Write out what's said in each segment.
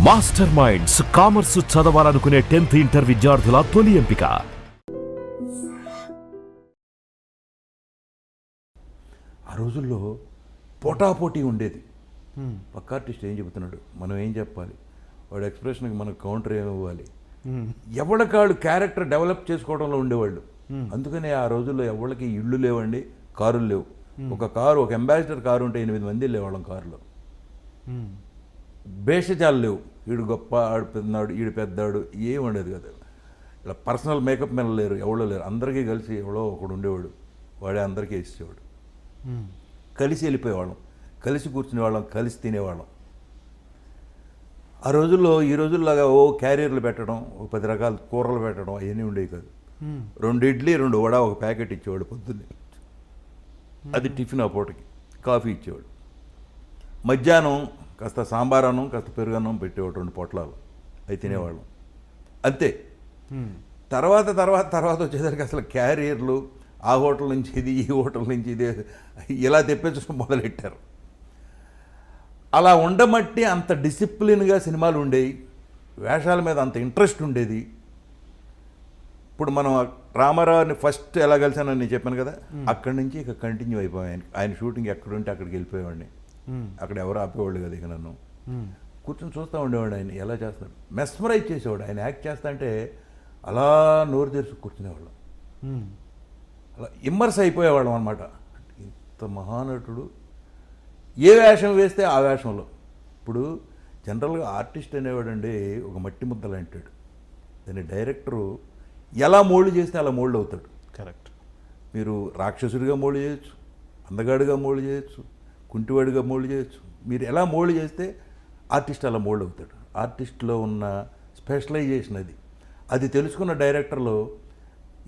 Master minds commerce చదవాలనుకునే 10th inter విద్యార్థుల తొలి ఎంపిక. ఆ రోజుల్లో పోటాపోటీ ఉండేది. పక్క ఆర్టిస్ట్ ఏం చెబుతున్నాడు, మనం ఏం చెప్పాలి, వాడు ఎక్స్ప్రెషన్కి మనకు కౌంటర్ ఏమి ఇవ్వాలి, ఎవరికాళ్ళు క్యారెక్టర్ డెవలప్ చేసుకోవడంలో ఉండేవాళ్ళు. అందుకనే ఆ రోజుల్లో ఎవరికి ఇళ్ళు లేవండి, కారులు లేవు. ఒక అంబాసిడర్ కారు ఉంటే 8 మంది లేవాళ్ళం కారులో. భేషజాలు లేవు, వీడు గొప్ప, ఆడు పెద్దనాడు, ఈడు పెద్దాడు, ఏం ఉండేది కదా. ఇలా పర్సనల్ మేకప్ మెన్ లేరు, ఎవరో లేరు. అందరికీ కలిసి ఎవడో ఒకడు ఉండేవాడు, వాడే అందరికీ ఇచ్చేవాడు. కలిసి వెళ్ళిపోయేవాళ్ళం, కలిసి కూర్చునేవాళ్ళం, కలిసి తినేవాళ్ళం. ఆ రోజుల్లో ఈ రోజుల్లాగా క్యారియర్లు పెట్టడం, 10 రకాల కూరలు పెట్టడం అవన్నీ ఉండేవి కాదు. 2 ఇడ్లీ 2 వడ ఒక ప్యాకెట్ ఇచ్చేవాడు పొద్దున్నే, అది టిఫిన్. ఆ పూటకి కాఫీ ఇచ్చేవాడు. మధ్యాహ్నం కాస్త సాంబారన్నం, కాస్త పెరుగన్నం పెట్టేవాడు, 2 పొట్లాలు, అవి తినేవాళ్ళం. అంతే. తర్వాత వచ్చేసరికి అసలు క్యారియర్లు, ఆ హోటల్ నుంచి ఇది, ఈ హోటల్ నుంచి ఇది, ఇలా తెప్పించడం మొదలెట్టారు. అలా ఉండమట్టి అంత డిసిప్లిన్గా సినిమాలు ఉండేవి, వేషాల మీద అంత ఇంట్రెస్ట్ ఉండేది. ఇప్పుడు మనం రామారావుని ఫస్ట్ ఎలా కలిసానని నేను చెప్పాను కదా, అక్కడి నుంచి ఇక కంటిన్యూ అయిపోయాను. ఆయన షూటింగ్ ఎక్కడుంటే అక్కడికి వెళ్ళిపోయేవాడిని. అక్కడ ఎవరు ఆపేవాళ్ళు కదా, ఇక నన్ను కూర్చొని చూస్తూ ఉండేవాడు. ఆయన ఎలా చేస్తాడు, మెస్మరైజ్ చేసేవాడు. ఆయన యాక్ట్ చేస్తా అంటే అలా నోరు తెరిచి కూర్చునేవాళ్ళం, అలా ఇమ్మర్స్ అయిపోయేవాళ్ళం అనమాట. ఇంత మహానటుడు, ఏ వేషం వేస్తే ఆ వేషంలో. ఇప్పుడు జనరల్గా ఆర్టిస్ట్ అనేవాడండి ఒక మట్టి ముద్దలు అంటాడు. దాన్ని డైరెక్టరు ఎలా మోల్డ్ చేస్తే అలా మోల్డ్ అవుతాడు. కరెక్ట్. మీరు రాక్షసుడిగా మోల్డ్ చేయొచ్చు, అందగాడిగా మోల్డ్ చేయొచ్చు, కుంటివాడిగా మోల్డ్ చేయొచ్చు. మీరు ఎలా మోల్డ్ చేస్తే ఆర్టిస్ట్ అలా మోల్డ్ అవుతాడు. ఆర్టిస్ట్లో ఉన్న స్పెషలైజేషన్ అది తెలుసుకున్న డైరెక్టర్లో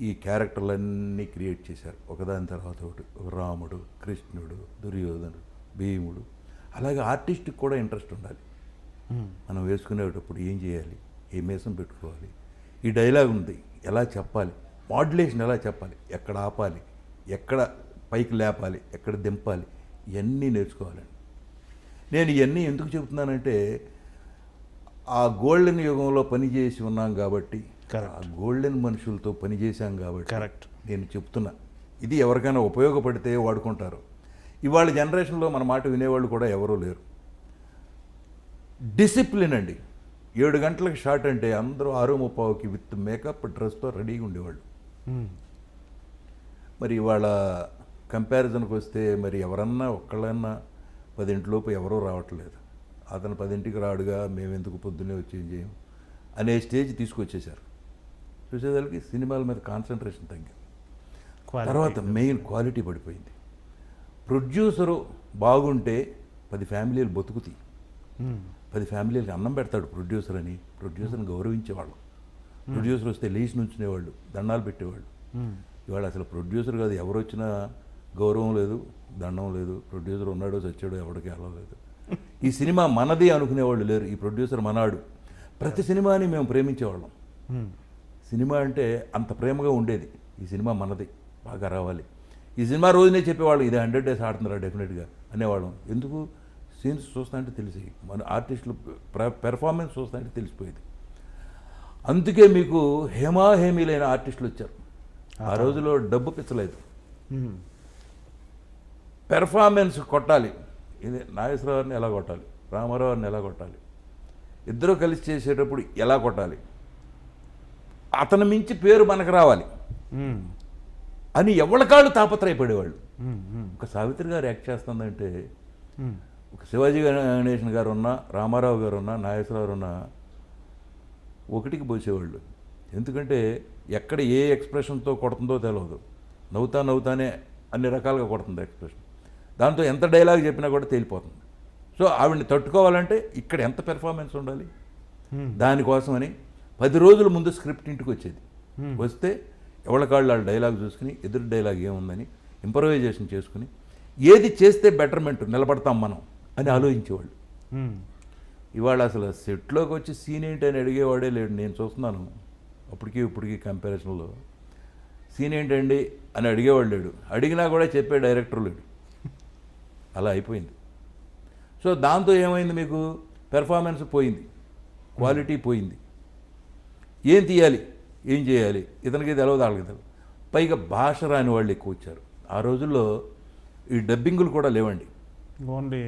ఈ క్యారెక్టర్లన్నీ క్రియేట్ చేశారు, ఒకదాని తర్వాత ఒకటి. రాముడు, కృష్ణుడు, దుర్యోధనుడు, భీముడు. అలాగే ఆర్టిస్ట్కి కూడా ఇంట్రెస్ట్ ఉండాలి. మనం వేసుకునేటప్పుడు ఏం చేయాలి, ఏ మేసం పెట్టుకోవాలి, ఈ డైలాగ్ ఉంది ఎలా చెప్పాలి, మాడ్యులేషన్ ఎలా చెప్పాలి, ఎక్కడ ఆపాలి, ఎక్కడ పైకి లేపాలి, ఎక్కడ దింపాలి, ఇవన్నీ నేర్చుకోవాలండి. నేను ఇవన్నీ ఎందుకు చెబుతున్నానంటే, ఆ గోల్డెన్ యుగంలో పనిచేసి ఉన్నాం కాబట్టి, ఆ గోల్డెన్ మనుషులతో పనిచేశాం కాబట్టి కరెక్ట్ నేను చెప్తున్నా. ఇది ఎవరికైనా ఉపయోగపడితే వాడుకుంటారు. ఇవాళ జనరేషన్లో మన మాట వినేవాళ్ళు కూడా ఎవరూ లేరు. డిసిప్లిన్ అండి. 7 గంటలకు షాట్ అంటే అందరూ 6:30కి విత్ మేకప్ డ్రెస్తో రెడీగా ఉండేవాళ్ళు. మరి ఇవాళ కంపారిజన్కి వస్తే మరి ఎవరన్నా ఒక్కళ్ళన్నా 10 ఎవరూ రావట్లేదు. అతను 10కి రాడుగా, మేము ఎందుకు పొద్దున్నే వచ్చి ఏం చేయం అనే స్టేజ్ తీసుకొచ్చేసారు. చూసేదానికి సినిమాల మీద కాన్సన్ట్రేషన్ తగ్గింది. తర్వాత మెయిన్ క్వాలిటీ పడిపోయింది. ప్రొడ్యూసరు బాగుంటే 10 ఫ్యామిలీలు బతుకుతాయి. 10 ఫ్యామిలీలకు అన్నం పెడతాడు ప్రొడ్యూసర్ అని. ప్రొడ్యూసర్ని గౌరవించేవాళ్ళు. ప్రొడ్యూసర్ వస్తే లేచి నుంచునేవాళ్ళు, దండాలు పెట్టేవాళ్ళు. ఇవాళ అసలు ప్రొడ్యూసర్ కాదు, ఎవరు వచ్చినా గౌరవం లేదు, దండం లేదు. ప్రొడ్యూసర్ ఉన్నాడో చచ్చాడో ఎవరికి అలా లేదు. ఈ సినిమా మనది అనుకునేవాళ్ళు లేరు. ఈ ప్రొడ్యూసర్ మనాడు. ప్రతి సినిమాని మేము ప్రేమించేవాళ్ళం. సినిమా అంటే అంత ప్రేమగా ఉండేది. ఈ సినిమా మనది, బాగా రావాలి. ఈ సినిమా రోజునే చెప్పేవాళ్ళు, ఇది 100 days ఆడుతున్నారా డెఫినెట్గా అనేవాళ్ళం. ఎందుకు, సీన్స్ చూస్తాంటే తెలిసి, మన ఆర్టిస్టులు పెర్ఫార్మెన్స్ చూస్తాంటే తెలిసిపోయేది. అందుకే మీకు హేమాహేమీలైన ఆర్టిస్టులు వచ్చారు. ఆ రోజులో డబ్బు పిచ్చలేదు, పెర్ఫార్మెన్స్ కొట్టాలి. ఇది నాగేశ్వరరావుని ఎలా కొట్టాలి, రామారావుని ఎలా కొట్టాలి, ఇద్దరు కలిసి చేసేటప్పుడు ఎలా కొట్టాలి, అతను మించి పేరు మనకు రావాలి అని ఎవరికాళ్ళు తాపత్రయపడేవాళ్ళు. ఒక సావిత్రి గారు యాక్ట్ చేస్తుందంటే, ఒక శివాజీ గణేశన్ గారు ఉన్నా, రామారావు గారు ఉన్నా, నాగేశ్వరరావు ఉన్నా ఒకటికి పోసేవాళ్ళు. ఎందుకంటే ఎక్కడ ఏ ఎక్స్ప్రెషన్తో కొడుతుందో తెలియదు. నవ్వుతానే అన్ని రకాలుగా కొడుతుంది ఎక్స్ప్రెషన్. దాంతో ఎంత డైలాగ్ చెప్పినా కూడా తేలిపోతుంది. సో ఆవిడని తట్టుకోవాలంటే ఇక్కడ ఎంత పెర్ఫార్మెన్స్ ఉండాలి. దానికోసమని 10 రోజుల ముందు స్క్రిప్ట్ ఇంటికి వచ్చేది. వస్తే ఎవరికాళ్ళు వాళ్ళ డైలాగ్ చూసుకుని, ఎదురు డైలాగ్ ఏముందని ఇంప్రవైజేషన్ చేసుకుని, ఏది చేస్తే బెటర్మెంట్ నిలబడతాం మనం అని ఆలోచించేవాళ్ళు. ఇవాళ అసలు సెట్లోకి వచ్చి సీన్ ఏంటి అని అడిగేవాడే లేడు. నేను చూస్తున్నాను ఇప్పటికీ కంపారిజన్లో సీన్ ఏంటండి అని అడిగేవాడు లేడు. అడిగినా కూడా చెప్పే డైరెక్టర్ లేడు. అలా అయిపోయింది. సో దాంతో ఏమైంది, మీకు పెర్ఫార్మెన్స్ పోయింది. క్వాలిటీ పోయింది. ఏం తీయాలి, ఏం చేయాలి, ఇతనికి తెలవదు, వాళ్ళకి తెలవదు. పైగా భాష రాని వాళ్ళు ఎక్కువ వచ్చారు. ఆ రోజుల్లో ఈ డబ్బింగులు కూడా లేవండి. ఓన్లీ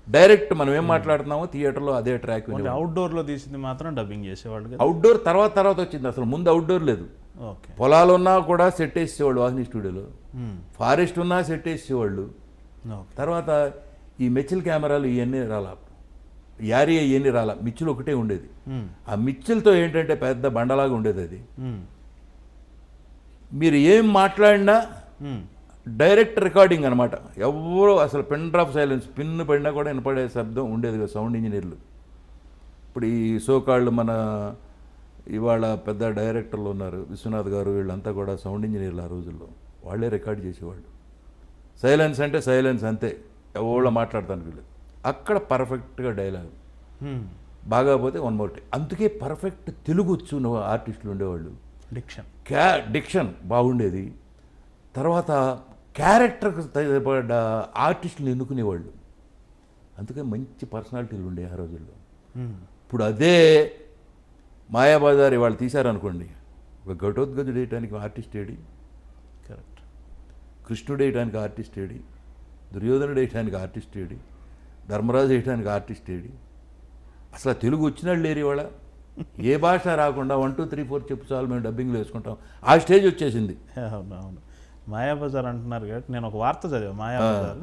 డైరెక్ట్ మనం ఏం మాట్లాడుతున్నామో థియేటర్లో అదే ట్రాక్. అవుట్డోర్లో తీసింది మాత్రం డబ్బింగ్ చేసేవాళ్ళు కదా. అవుట్డోర్ తర్వాత వచ్చింది, అసలు ముందు అవుట్డోర్ లేదు. ఓకే. పొలాలు ఉన్నా కూడా సెట్ వేసేవాళ్ళు వాహిని స్టూడియోలో, ఫారెస్ట్ ఉన్నా సెట్ వేసేవాళ్ళు. తర్వాత ఈ మెచ్చిల్ కెమెరాలు ఇవన్నీ రాలా, యారీ ఇవన్నీ రాలా, మిచ్చులు ఒకటే ఉండేది. ఆ మిచ్చులతో ఏంటంటే పెద్ద బండలాగా ఉండేది అది. మీరు ఏం మాట్లాడినా డైరెక్ట్ రికార్డింగ్ అనమాట. ఎవరో అసలు పిన్ డ్రాప్ సైలెన్స్, పిన్ పడినా కూడా వినపడే శబ్దం ఉండేది కదా సౌండ్ ఇంజనీర్లు. ఇప్పుడు ఈ సోకాళ్ళు మన ఇవాళ పెద్ద డైరెక్టర్లు ఉన్నారు, విశ్వనాథ్ గారు, వీళ్ళంతా కూడా సౌండ్ ఇంజనీర్లు. ఆ రోజుల్లో వాళ్ళే రికార్డ్ చేసేవాళ్ళు. సైలెన్స్ అంటే సైలెన్స్ అంతే, ఎవరో మాట్లాడతాను వీళ్ళు. అక్కడ పర్ఫెక్ట్గా డైలాగ్ బాగా పోతే వన్ మోర్ టైం. అందుకే పర్ఫెక్ట్ తెలుగు వచ్చు ఆర్టిస్టులు ఉండేవాళ్ళు. డిక్షన్ బాగుండేది. తర్వాత క్యారెక్టర్కి పడ్డ ఆర్టిస్టులు ఎన్నుకునేవాళ్ళు. అందుకే మంచి పర్సనాలిటీలు ఉండే ఆ రోజుల్లో. ఇప్పుడు అదే మాయాబజార్ వాళ్ళు తీశారనుకోండి, ఒక ఘటోద్గజుడు వేయటానికి ఆర్టిస్ట్ ఏడి, కరెక్ట్, కృష్ణుడు వేయటానికి ఆర్టిస్ట్ ఏడి, దుర్యోధనుడు వేయటానికి ఆర్టిస్ట్ ఏడి, ధర్మరాజు వేయటానికి ఆర్టిస్ట్ ఏడి. అసలు తెలుగు వచ్చినాళ్ళు లేరు ఇవాళ. ఏ భాష రాకుండా 1 2 3 4 చెప్పు చాలు, మేము డబ్బింగ్లో వేసుకుంటాం, ఆ స్టేజ్ వచ్చేసింది. అవును. మాయాబజార్ అంటున్నారు కాబట్టి నేను ఒక వార్త చదివా. మాయాబజార్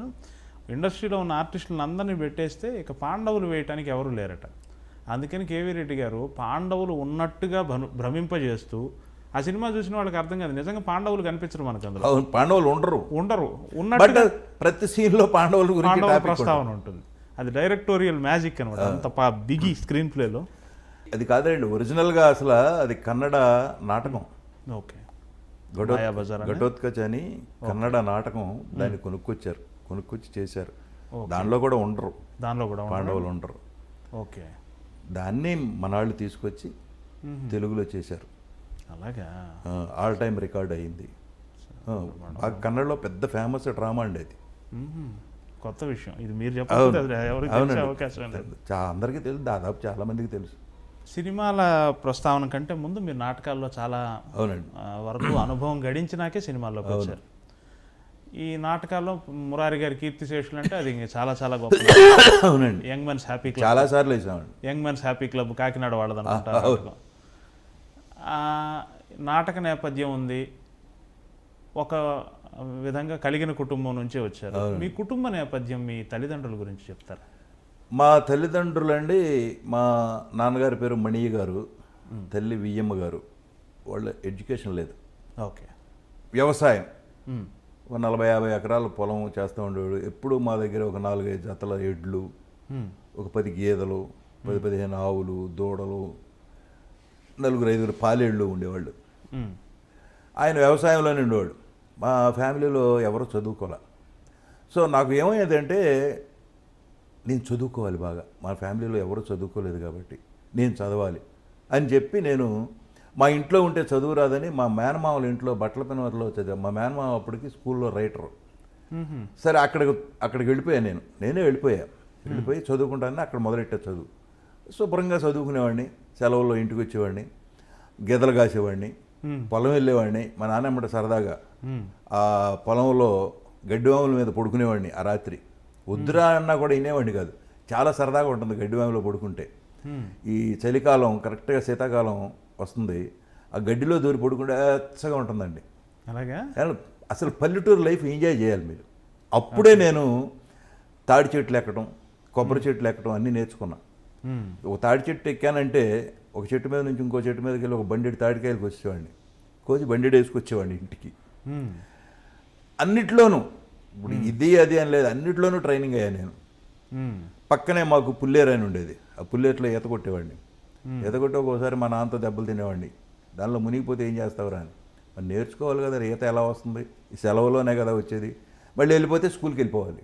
ఇండస్ట్రీలో ఉన్న ఆర్టిస్టులను అందరినీ పెట్టేస్తే ఇక పాండవులు వేయటానికి ఎవరు లేరట. అందుకని కేవీ రెడ్డి గారు పాండవులు ఉన్నట్టుగా భ్రమింపజేస్తూ, ఆ సినిమా చూసిన వాళ్ళకి అర్థం కాదు, నిజంగా పాండవులు కనిపించరు మనకు అందులో. పాండవులు ఉండరు ఉన్నట్టు ప్రతి సీన్లో పాండవుల గురించి ప్రస్తావన ఉంటుంది. అది డైరెక్టోరియల్ మ్యాజిక్ అనమాట, అంత బిగి స్క్రీన్ ప్లేలో. అది కాదండి ఒరిజినల్గా, అసలు అది కన్నడ నాటకం. ఓకే. ఘటోత్కచ్ అని కన్నడ నాటకం, దాన్ని కొనుక్కొచ్చి చేశారు. దానిలో కూడా ఉండరు, పాండవులు ఉండరు. ఓకే. దాన్ని మనాళ్ళు తీసుకొచ్చి తెలుగులో చేశారు. అలాగా ఆల్ టైమ్ రికార్డ్ అయింది. కన్నడలో పెద్ద ఫేమస్ డ్రామా అండి అది. కొత్త విషయం ఇది, మీరు చెప్పండి. అందరికీ తెలుసు, దాదాపు చాలా మందికి తెలుసు. సినిమాల ప్రస్తావన కంటే ముందు మీరు నాటకాల్లో చాలా వరకు అనుభవం గడించినాకే సినిమాల్లోకి వచ్చారు. ఈ నాటకాల్లో మురారి గారి కీర్తిశేషులు అంటే అది చాలా చాలా గొప్ప. అవునండి. యంగ్ మెన్స్ హ్యాపీ క్లబ్ చాలా సార్లు వేసామండి. Young men's happy club Kakinada వాళ్ళదనుకుంటారు. నాటక నేపథ్యం ఉంది, ఒక విధంగా కలిగిన కుటుంబం నుంచే వచ్చారు. మీ కుటుంబ నేపథ్యం, మీ తల్లిదండ్రుల గురించి చెప్తారా? మా తల్లిదండ్రులండి, మా నాన్నగారి పేరు మణియ్య గారు, తల్లి వియ్యమ్మ గారు. వాళ్ళ ఎడ్యుకేషన్ లేదు. ఓకే. వ్యవసాయం, ఒక 40-50 ఎకరాల పొలం చేస్తూ ఉండేవాడు. ఎప్పుడు మా దగ్గర ఒక 4-5 జతల ఎడ్లు, ఒక 10 గేదెలు, 10-15 ఆవులు, దూడలు, 4-5 పాలేళ్ళు ఉండేవాళ్ళు. ఆయన వ్యవసాయంలోనే ఉండేవాడు. మా ఫ్యామిలీలో ఎవరు చదువుకోలే. సో నాకు ఏమయ్యేదంటే, నేను చదువుకోవాలి బాగా, మా ఫ్యామిలీలో ఎవరు చదువుకోలేదు కాబట్టి నేను చదవాలి అని చెప్పి, నేను మా ఇంట్లో ఉంటే చదువు రాదని మా మేనమామల ఇంట్లో బట్టల పెనవర్లో చదివా. మా మేనమామ అప్పటికి స్కూల్లో రైటరు. సరే అక్కడికి వెళ్ళిపోయాను. నేనే వెళ్ళిపోయి చదువుకుంటానని అక్కడ మొదలెట్టా చదువు. శుభ్రంగా చదువుకునేవాడిని, సెలవుల్లో ఇంటికి వచ్చేవాడిని, గెదలు కాసేవాడిని, పొలం వెళ్ళేవాడిని. మా నాన్నమ్మట సరదాగా ఆ పొలంలో గడ్డివాముల మీద పడుకునేవాడిని. ఆ రాత్రి వద్దురా అన్నా కూడా వినేవాడిని కాదు, చాలా సరదాగా ఉంటుంది గడ్డివాములో పడుకుంటే. ఈ చలికాలం కరెక్ట్గా శీతాకాలం వస్తుంది, ఆ గడ్డిలో దూరి పడుకుంటే వెచ్చగా ఉంటుందండి. అలాగా అసలు పల్లెటూరు లైఫ్ ఎంజాయ్ చేయాలి మీరు. అప్పుడే నేను తాడి చెట్లు ఎక్కడం, కొబ్బరి చెట్లు ఎక్కడం అన్నీ నేర్చుకున్నా. ఒక తాడి చెట్టు ఎక్కానంటే ఒక చెట్టు మీద నుంచి ఇంకో చెట్టు మీదకి వెళ్ళి ఒక బండెడు తాడికాయలకు వచ్చేవాడిని, కోసి బండెడు వేసుకొచ్చేవాడిని ఇంటికి. అన్నిట్లోనూ, ఇప్పుడు ఇది అది అని లేదు, అన్నిట్లోనూ ట్రైనింగ్ అయ్యాను నేను. పక్కనే మాకు పుల్లేరు అని ఉండేది, ఆ పుల్లేరులో ఈత కొట్టేవాడిని. ఈత కొట్టి ఒకసారి మా నాన్నతో దెబ్బలు తినేవాడిని. దానిలో మునిగిపోతే ఏం చేస్తావురా అని. మరి నేర్చుకోవాలి కదా, ఈత ఎలా వస్తుంది, ఈ సెలవులోనే కదా వచ్చేది. మళ్ళీ వెళ్ళిపోతే స్కూల్కి వెళ్ళిపోవాలి.